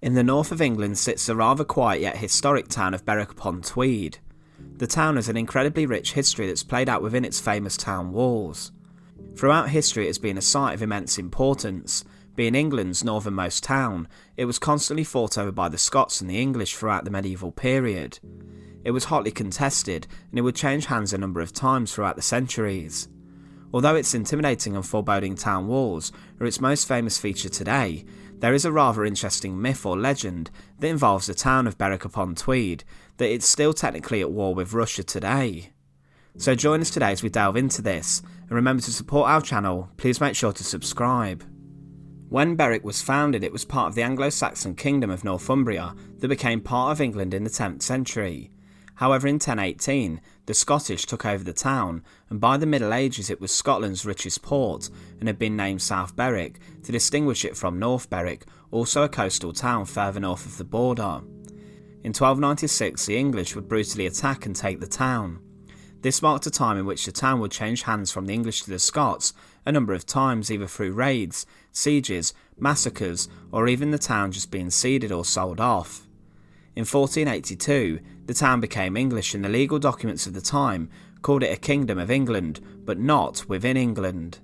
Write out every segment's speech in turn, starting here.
In the north of England sits the rather quiet yet historic town of Berwick Upon Tweed. The town has an incredibly rich history that's played out within its famous town walls. Throughout history it has been a site of immense importance. Being England's northernmost town, it was constantly fought over by the Scots and the English throughout the medieval period. It was hotly contested, and it would change hands a number of times throughout the centuries. Although its intimidating and foreboding town walls are its most famous feature today, there is a rather interesting myth or legend that involves the town of Berwick upon Tweed that it's still technically at war with Russia today. So join us today as we delve into this, and remember to support our channel, please make sure to subscribe. When Berwick was founded, it was part of the Anglo-Saxon kingdom of Northumbria that became part of England in the 10th century. However, in 1018, the Scottish took over the town, and by the Middle Ages it was Scotland's richest port and had been named South Berwick to distinguish it from North Berwick, also a coastal town further north of the border. In 1296 the English would brutally attack and take the town. This marked a time in which the town would change hands from the English to the Scots a number of times, either through raids, sieges, massacres, or even the town just being ceded or sold off. In 1482, the town became English, and the legal documents of the time called it a Kingdom of England, but not within England.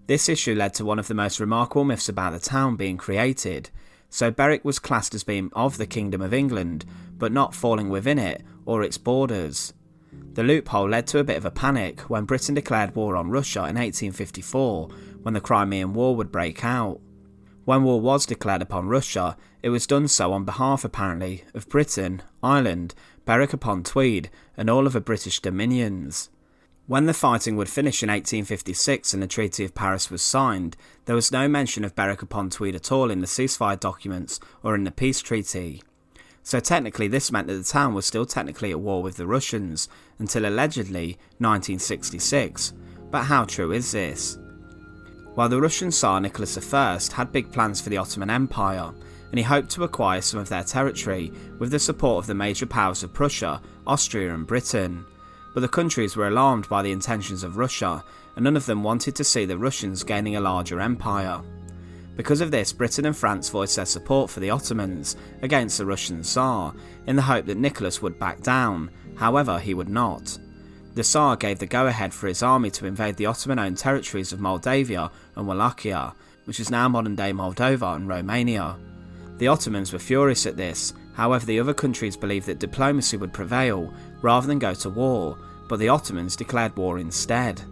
This issue led to one of the most remarkable myths about the town being created. So Berwick was classed as being of the Kingdom of England, but not falling within it or its borders. The loophole led to a bit of a panic when Britain declared war on Russia in 1854, when the Crimean War would break out. When war was declared upon Russia, it was done so on behalf, apparently, of Britain, Ireland, Berwick upon Tweed, and all of the British dominions. When the fighting would finish in 1856 and the Treaty of Paris was signed, there was no mention of Berwick upon Tweed at all in the ceasefire documents or in the peace treaty. So technically this meant that the town was still technically at war with the Russians, until allegedly 1966. But how true is this? While the Russian Tsar Nicholas I had big plans for the Ottoman Empire, and he hoped to acquire some of their territory with the support of the major powers of Prussia, Austria and Britain. But the countries were alarmed by the intentions of Russia, and none of them wanted to see the Russians gaining a larger empire. Because of this, Britain and France voiced their support for the Ottomans against the Russian Tsar, in the hope that Nicholas would back down. However, he would not. The Tsar gave the go-ahead for his army to invade the Ottoman-owned territories of Moldavia and Wallachia, which is now modern-day Moldova and Romania. The Ottomans were furious at this. However, the other countries believed that diplomacy would prevail rather than go to war, but the Ottomans declared war instead.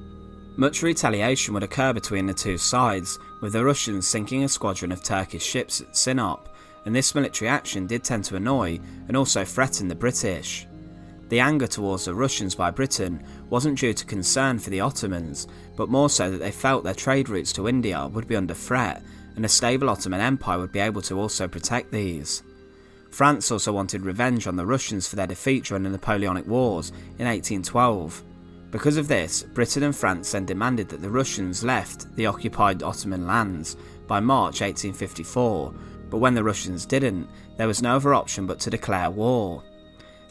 Much retaliation would occur between the two sides, with the Russians sinking a squadron of Turkish ships at Sinop, and this military action did tend to annoy and also threaten the British. The anger towards the Russians by Britain wasn't due to concern for the Ottomans, but more so that they felt their trade routes to India would be under threat, and a stable Ottoman Empire would be able to also protect these. France also wanted revenge on the Russians for their defeat during the Napoleonic Wars in 1812. Because of this, Britain and France then demanded that the Russians left the occupied Ottoman lands by March 1854, but when the Russians didn't, there was no other option but to declare war.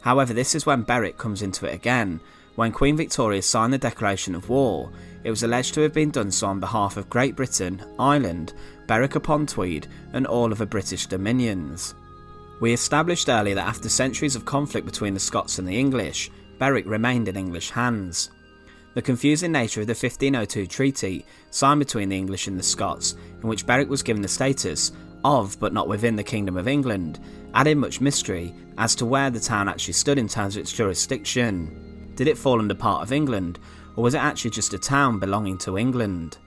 However, this is when Berwick comes into it again. When Queen Victoria signed the declaration of war, it was alleged to have been done so on behalf of Great Britain, Ireland, Berwick upon Tweed and all of the British dominions. We established earlier that after centuries of conflict between the Scots and the English, Berwick remained in English hands. The confusing nature of the 1502 treaty, signed between the English and the Scots, in which Berwick was given the status of but not within the Kingdom of England, added much mystery as to where the town actually stood in terms of its jurisdiction. Did it fall under part of England, or was it actually just a town belonging to England?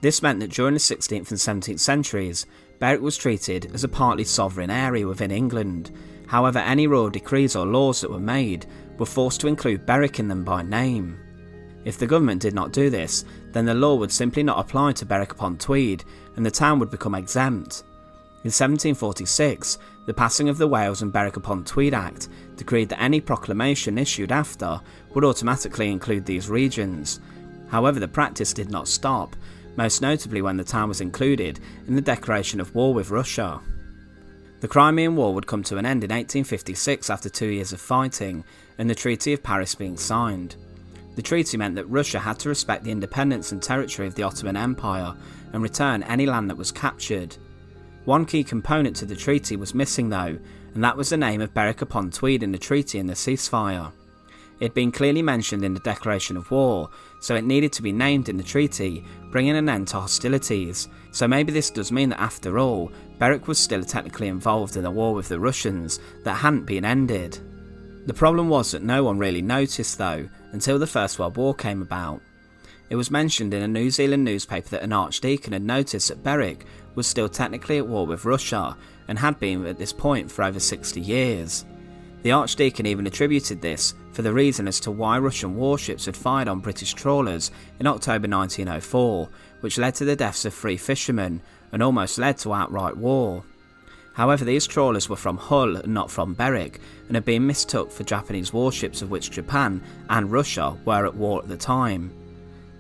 This meant that during the 16th and 17th centuries, Berwick was treated as a partly sovereign area within England. However, any royal decrees or laws that were made were forced to include Berwick in them by name. If the government did not do this, then the law would simply not apply to Berwick upon Tweed, and the town would become exempt. In 1746, the passing of the Wales and Berwick upon Tweed Act decreed that any proclamation issued after would automatically include these regions. However, the practice did not stop, most notably when the town was included in the declaration of war with Russia. The Crimean War would come to an end in 1856 after 2 years of fighting, and the Treaty of Paris being signed. The treaty meant that Russia had to respect the independence and territory of the Ottoman Empire and return any land that was captured. One key component to the treaty was missing though, and that was the name of Berwick Upon Tweed in the treaty and the ceasefire. It had been clearly mentioned in the declaration of war, so it needed to be named in the treaty, bringing an end to hostilities. So maybe this does mean that after all, Berwick was still technically involved in a war with the Russians that hadn't been ended. The problem was that no one really noticed though, until the First World War came about. It was mentioned in a New Zealand newspaper that an archdeacon had noticed that Berwick was still technically at war with Russia, and had been at this point for over 60 years. The archdeacon even attributed this for the reason as to why Russian warships had fired on British trawlers in October 1904, which led to the deaths of 3 fishermen and almost led to outright war. However, these trawlers were from Hull and not from Berwick, and had been mistook for Japanese warships, of which Japan and Russia were at war at the time.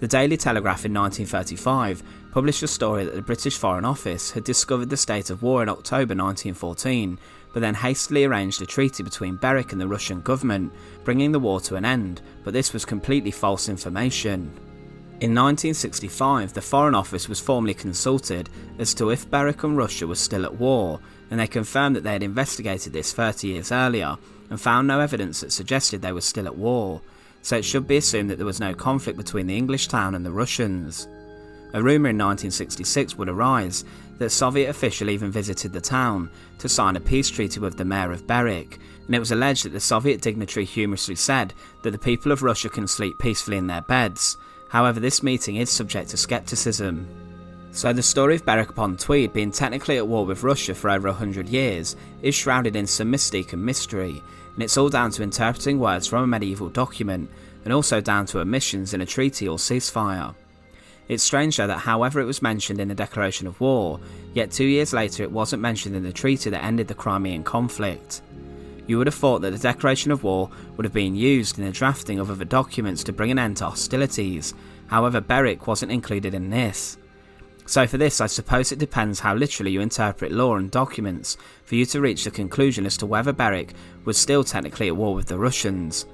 The Daily Telegraph in 1935 published a story that the British Foreign Office had discovered the state of war in October 1914, but then hastily arranged a treaty between Berwick and the Russian government, bringing the war to an end, but this was completely false information. In 1965, the Foreign Office was formally consulted as to if Berwick and Russia were still at war, and they confirmed that they had investigated this 30 years earlier and found no evidence that suggested they were still at war, so it should be assumed that there was no conflict between the English town and the Russians. A rumour in 1966 would arise that a Soviet official even visited the town to sign a peace treaty with the mayor of Berwick, and it was alleged that the Soviet dignitary humorously said that the people of Russia can sleep peacefully in their beds. However, this meeting is subject to scepticism. So the story of Berwick upon Tweed being technically at war with Russia for over 100 years is shrouded in some mystique and mystery, and it's all down to interpreting words from a medieval document, and also down to omissions in a treaty or ceasefire. It's strange though that however it was mentioned in the declaration of war, yet 2 years later it wasn't mentioned in the treaty that ended the Crimean conflict. You would have thought that the declaration of war would have been used in the drafting of other documents to bring an end to hostilities, however Berwick wasn't included in this. So for this I suppose it depends how literally you interpret law and documents for you to reach the conclusion as to whether Berwick was still technically at war with the Russians.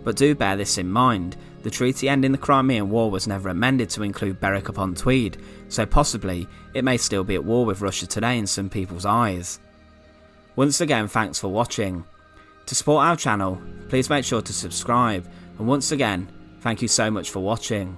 But do bear this in mind, the treaty ending the Crimean War was never amended to include Berwick upon Tweed, so possibly it may still be at war with Russia today in some people's eyes. Once again, thanks for watching. To support our channel, please make sure to subscribe, and once again, thank you so much for watching.